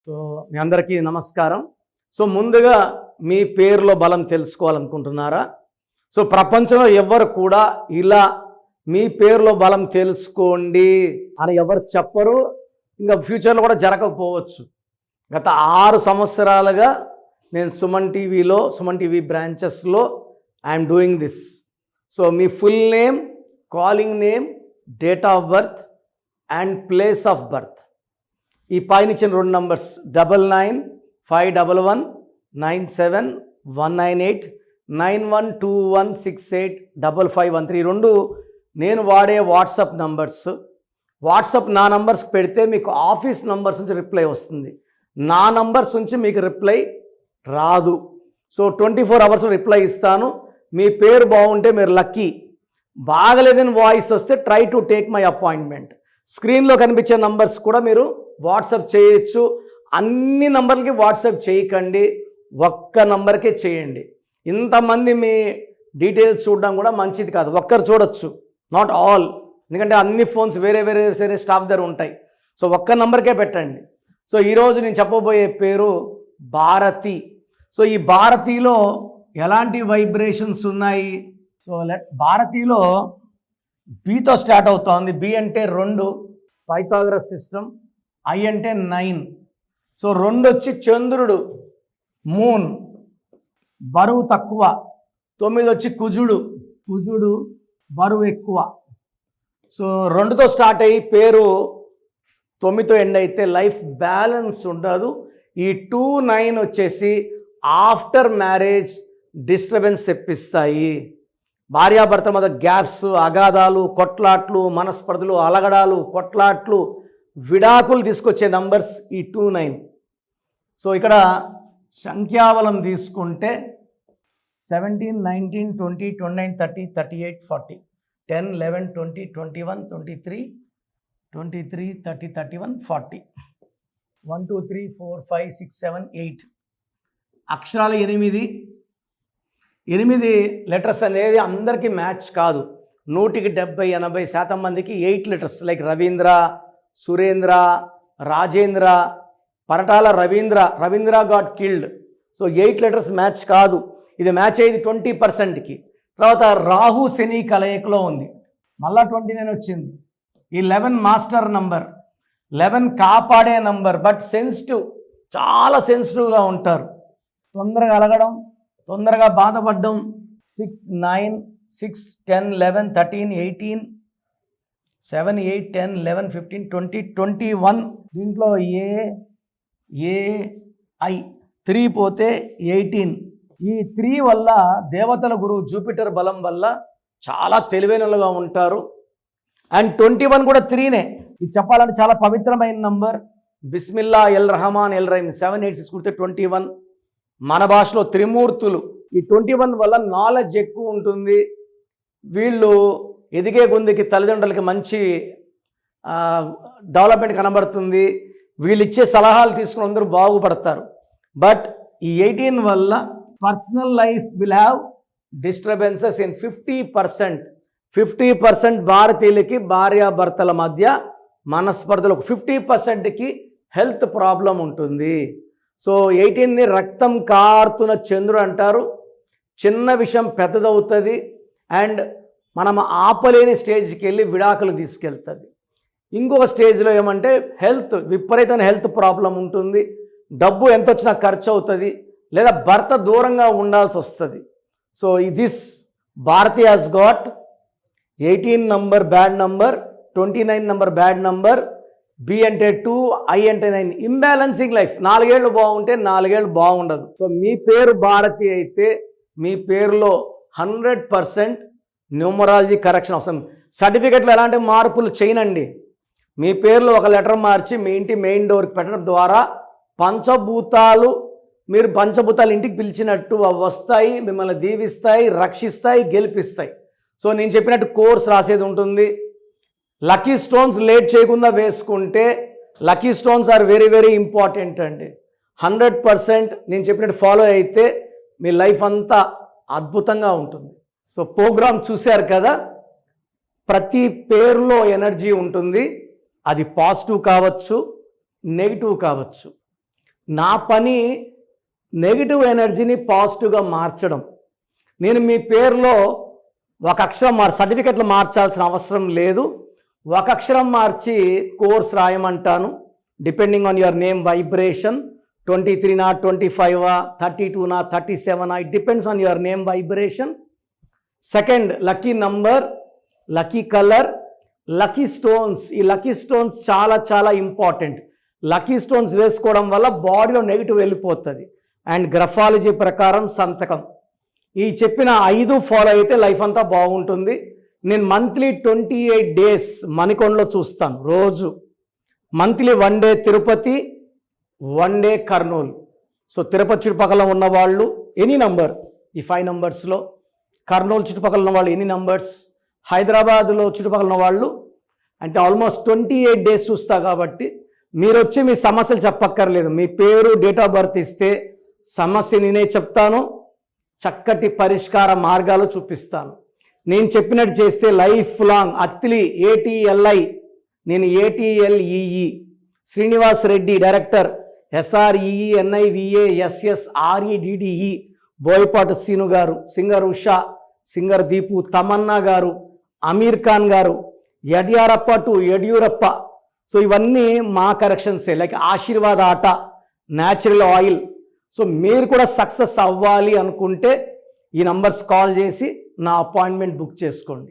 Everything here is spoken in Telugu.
సో మీ అందరికీ నమస్కారం. సో ముందుగా మీ పేరులో బలం తెలుసుకోవాలనుకుంటున్నారా? సో ప్రపంచంలో ఎవరు కూడా ఇలా మీ పేరులో బలం తెలుసుకోండి అని ఎవరు చెప్పరు. ఇంకా ఫ్యూచర్లో కూడా జరగకపోవచ్చు. గత 6 సంవత్సరాలుగా నేను సుమన్ టీవీ బ్రాంచెస్లో ఐఎమ్ డూయింగ్ దిస్. సో మీ full name, calling name, date of birth and place of birth, ఈ పైన ఇచ్చిన 2 నంబర్స్ 9951197198 9121685513 2 నేను వాడే వాట్సాప్ నంబర్స్. వాట్సాప్ నా నంబర్స్ పెడితే మీకు ఆఫీస్ నంబర్స్ నుంచి రిప్లై వస్తుంది, నా నంబర్స్ నుంచి మీకు రిప్లై రాదు. సో 24 అవర్స్ రిప్లై ఇస్తాను. మీ పేరు బాగుంటే మీరు లక్కీ, బాగలేదని వాయిస్ వస్తే try to take my appointment. స్క్రీన్లో కనిపించే నంబర్స్ కూడా మీరు వాట్సాప్ చేయొచ్చు. అన్ని నంబర్లకి వాట్సాప్ చేయకండి, ఒక్క నంబర్కే చేయండి. ఇంతమంది మీ డీటెయిల్స్ చూడడం కూడా మంచిది కాదు. ఒక్కరు చూడొచ్చు, నాట్ ఆల్, ఎందుకంటే అన్ని ఫోన్స్ వేరే స్టాఫ్ దగ్గర ఉంటాయి. సో ఒక్క నంబర్కే పెట్టండి. సో ఈరోజు నేను చెప్పబోయే పేరు భారతి. సో ఈ భారతిలో ఎలాంటి వైబ్రేషన్స్ ఉన్నాయి? సో భారతిలో బీతో స్టార్ట్ అవుతోంది. బి అంటే 2, పైథాగరస్ సిస్టమ్. ఐ అంటే 9. సో 2 వచ్చి చంద్రుడు, మూన్, బరువు తక్కువ. 9 వచ్చి కుజుడు బరువు ఎక్కువ. సో 2తో స్టార్ట్ అయ్యి పేరు 9తో ఎండ్ అయితే లైఫ్ బ్యాలెన్స్ ఉండదు. ఈ 2, 9 వచ్చేసి ఆఫ్టర్ మ్యారేజ్ డిస్టర్బెన్స్ తెప్పిస్తాయి. భార్యాభర్త మధ్య గ్యాప్స్, అగాధాలు, కొట్లాట్లు, మనస్పర్ధలు, అలగడాలు, కొట్లాట్లు, విడాకులు తీసుకొచ్చే నంబర్స్ ఈ 2, 9. సో ఇక్కడ సంఖ్యాబలం తీసుకుంటే 17, 19, 20, 29, 30, 38, 40, 10, 11, 20, 21, 23, 30, 31, 40, 1, 2, 3, 4, 5, 6, 7, 8. అక్షరాలు 8 లెటర్స్ అనేది అందరికీ మ్యాచ్ కాదు. 100కి 70-80% మందికి 8 letters, like Ravindra, Surendra, Rajendra, Paritala Ravindra got killed. So 8 letters match కాదు. ఇది మ్యాచ్ అయ్యేది 20%కి. తర్వాత రాహు శని కలయికలో ఉంది, మళ్ళా 29 వచ్చింది. ఈ 11 మాస్టర్ నంబర్, 11 కాపాడే నంబర్. బట్ సెన్సిటివ్, చాలా సెన్సిటివ్గా ఉంటారు. తొందరగా అలగడం, తొందరగా బాధపడడం. 6, 9, 6, 10, 11, 13, 18, 7, 8, 10, 11, 15, 20, 21. దీంట్లో ఐ 3 పోతే 18. ఈ 3 వల్ల దేవతల గురువు జూపిటర్ బలం వల్ల చాలా తెలివైనలుగా ఉంటారు. అండ్ 21 కూడా 3నే. ఇది చెప్పాలంటే చాలా పవిత్రమైన number. Bismillah L Rahman L Rahim 786 కుడితే 21. మన భాషలో త్రిమూర్తులు. ఈ 21 వల్ల నాలెడ్జ్ ఎక్కువ ఉంటుంది. వీళ్ళు ఎదిగే కొందికి తల్లిదండ్రులకి మంచి డెవలప్మెంట్ కనబడుతుంది. వీళ్ళు ఇచ్చే సలహాలు తీసుకుని అందరూ బాగుపడతారు. బట్ ఈ 18 వల్ల personal life will have disturbances in 50%. 50% భారతీయులకి భార్యాభర్తల మధ్య మనస్పర్ధలు, 50%కి హెల్త్ ప్రాబ్లం ఉంటుంది. సో 18ని రక్తం కారుతున్న చంద్రుడు అంటారు. చిన్న విషయం పెద్దదవుతుంది అండ్ మనం ఆపలేని స్టేజ్కి వెళ్ళి విడాకులు తీసుకెళ్తుంది. ఇంకొక స్టేజ్లో ఏమంటే విపరీతమైన హెల్త్ ప్రాబ్లం ఉంటుంది. డబ్బు ఎంత వచ్చినా ఖర్చు అవుతుంది, లేదా భర్త దూరంగా ఉండాల్సి వస్తుంది. So this Bharathi has got 18 number bad number, 29 number bad number, B అంటే 2, ఐ అంటే 9. Imbalancing life. 4 ఏళ్ళు బాగుంటే 4 ఏళ్ళు బాగుండదు. సో మీ పేరు భారతి అయితే మీ పేరులో 100% న్యూమరాలజీ కరెక్షన్ అవసరం. సర్టిఫికెట్లో ఎలాంటి మార్పులు చేయనండి. మీ పేరులో ఒక లెటర్ మార్చి మీ ఇంటి మెయిన్ డోర్కి పెట్టడం ద్వారా మీరు పంచభూతాలు ఇంటికి పిలిచినట్టు వస్తాయి, మిమ్మల్ని దీవిస్తాయి, రక్షిస్తాయి, గెలిపిస్తాయి. సో నేను చెప్పినట్టు కోర్స్ రాసేది ఉంటుంది. లక్కీ స్టోన్స్ లేట్ చేయకుండా వేసుకుంటే, lucky stones are very important అండి. 100% నేను చెప్పినట్టు ఫాలో అయితే మీ లైఫ్ అంతా అద్భుతంగా ఉంటుంది. సో ప్రోగ్రామ్ చూశారు కదా, ప్రతి పేరులో ఎనర్జీ ఉంటుంది. అది పాజిటివ్ కావచ్చు, నెగిటివ్ కావచ్చు. నా పని నెగిటివ్ ఎనర్జీని పాజిటివ్గా మార్చడం. నేను మీ పేరులో ఒక అక్షరం సర్టిఫికెట్లు మార్చాల్సిన అవసరం లేదు. ఒక అక్షరం మార్చి కోర్స్ రాయమంటాను. Depending on your name vibration 23 25 32 37 it depends on your name vibration. Second, lucky number, lucky colour, lucky stones. ఈ లక్కీ స్టోన్స్ చాలా చాలా ఇంపార్టెంట్. లక్కీ స్టోన్స్ వేసుకోవడం వల్ల బాడీలో నెగిటివ్ వెళ్ళిపోతుంది. అండ్ గ్రఫాలజీ ప్రకారం సంతకం. ఈ చెప్పిన 5 ఫాలో అయితే లైఫ్ అంతా బాగుంటుంది. నేను మంత్లీ 28 డేస్ మణికొండలో చూస్తాను రోజు. Monthly 1 day Tirupati, 1 day Kurnool. So Tirupati చుట్టుపక్కల ఉన్నవాళ్ళు ఎనీ నంబర్, ఈ 5 నంబర్స్లో, కర్నూలు చుట్టుపక్కల ఉన్న వాళ్ళు ఎనీ నంబర్స్, హైదరాబాద్లో చుట్టుపక్కల ఉన్న వాళ్ళు అంటే ఆల్మోస్ట్ 28 డేస్ చూస్తా. కాబట్టి మీరు వచ్చి మీ సమస్యలు చెప్పక్కర్లేదు. మీ పేరు, డేట్ ఆఫ్ బర్త్ ఇస్తే సమస్య నేనే చెప్తాను, చక్కటి పరిష్కార మార్గాలు చూపిస్తాను. నేను చెప్పినట్టు చేస్తే లైఫ్ లాంగ్. అత్తిలి ATLI, నేను ATLEE, Srinivas Reddy director, SREENIVASSREDDE, Boyapati Seenu గారు, సింగర్ ఉషా, సింగర్ దీపు, తమన్నా గారు, అమీర్ ఖాన్ గారు, యడ్యారప్ప టు యడ్యూరప్ప. సో ఇవన్నీ మా కరెక్షన్సే. లైక్ ఆశీర్వాద్ ఆట, న్యాచురల్ ఆయిల్. సో మీరు కూడా సక్సెస్ అవ్వాలి అనుకుంటే ఈ నంబర్స్ కాల్ చేసి నా అపాయింట్మెంట్ బుక్ చేసుకోండి.